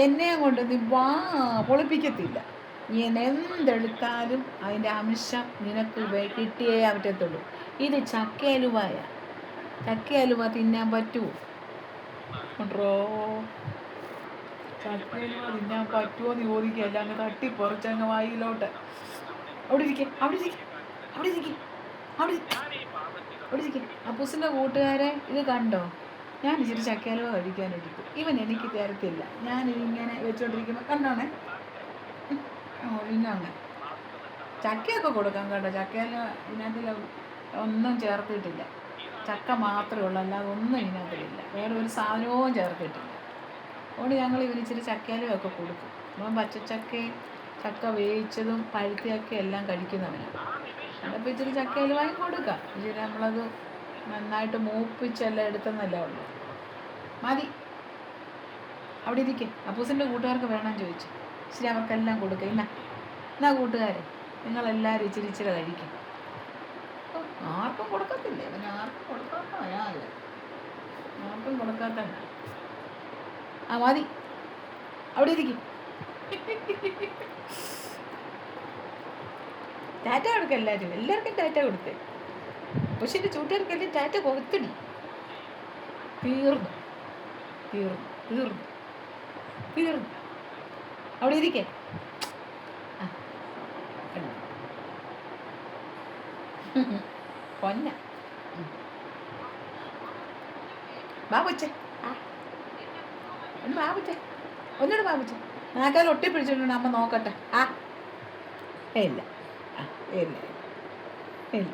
എന്നെ കൊണ്ട് നീ വാ പൊളിപ്പിക്കത്തില്ല. നീ എന്തെടുത്താലും അതിൻ്റെ അംശം നിനക്ക് കിട്ടിയേ പറ്റത്തുള്ളൂ. ഇത് ചക്കയലുവായ. ചക്കയലുവ തിന്നാൻ പറ്റുമോ? കൊണ്ടോ ചക്കയലുവ തിന്നാൻ പറ്റുമോ എന്ന് ചോദിക്കുകയല്ല, അങ്ങ് തട്ടിപ്പറിച്ചങ്ങ് വായിലോട്ട്. അവിടെ ഇരിക്കെ, അവിടെ ഇരിക്കെ, അവിടെ ഇരിക്കെ, അവിടെ അവിടെ ഇരിക്കെ. അപ്പൂസിൻ്റെ കൂട്ടുകാരെ ഇത് കണ്ടോ? ഞാൻ ഇച്ചിരി ചക്കയലുവ കഴിക്കാനെടുത്തു. ഇവൻ എനിക്ക് തരത്തില്ല. ഞാനിങ്ങനെ വെച്ചുകൊണ്ടിരിക്കുമ്പോൾ കണ്ടോണേ. പിന്നെ ചക്കയൊക്കെ കൊടുക്കാം കേട്ടോ. ചക്കയലുവ ഇതിനകത്തിൽ ഒന്നും ചേർത്തിട്ടില്ല. ചക്ക മാത്രമേ ഉള്ളൂ, അല്ലാതെ ഒന്നും ഇതിനകത്തിലില്ല. വേറെ ഒരു സാധനവും ചേർത്തിട്ടില്ല. അതുകൊണ്ട് ഞങ്ങൾ ഇവന് ഇച്ചിരി ചക്കയലുവൊക്കെ കൊടുക്കും. അപ്പം പച്ചച്ചക്കയും ചക്ക വേവിച്ചതും പഴുത്തയൊക്കെ എല്ലാം കഴിക്കുന്നവനാണ്. അപ്പോൾ ഇച്ചിരി ചക്കയലുവായും കൊടുക്കാം. ഇച്ചിരി നമ്മളത് നന്നായിട്ട് മൂപ്പിച്ചെല്ലാം എടുത്തെന്നല്ല ഉള്ളൂ. മതി, അവിടെ ഇരിക്കെ. അപ്പൂസിൻ്റെ കൂട്ടുകാർക്ക് വേണം ചോദിച്ചു. ഇച്ചിരി അവർക്കെല്ലാം കൊടുക്കുക. എന്നാ കൂട്ടുകാരെ, നിങ്ങളെല്ലാവരും ഇച്ചിരി ഇച്ചിരി കഴിക്കും. ആർക്കും കൊടുക്കത്തില്ലേ? അവന് ആർക്കും കൊടുക്കാത്തവനാല്ലേ? ആർക്കും കൊടുക്കാത്ത. ആ മതി, അവിടെ ഇരിക്കും. ടാറ്റ കൊടുക്കുക എല്ലാവരും. എല്ലാവർക്കും ടാറ്റ കൊടുത്തേ. പക്ഷെ എൻ്റെ ചൂട്ടുകാർക്കെല്ലാം ടാറ്റ കൊടുത്തിടി. തീർന്നു തീർന്നു തീർന്നു തീർന്നു. അവിടെ ഇരിക്കേ. പൊന്ന ബാബുച്ചേ, ഒന്ന് ബാബുച്ചേ, ഒന്നുകൂടെ ബാബുച്ചേ. നാക്കാൽ ഒട്ടിപ്പിടിച്ചിട്ടുണ്ട്. അമ്മ നോക്കട്ടെ. ഇല്ല ഇല്ല ഇല്ല.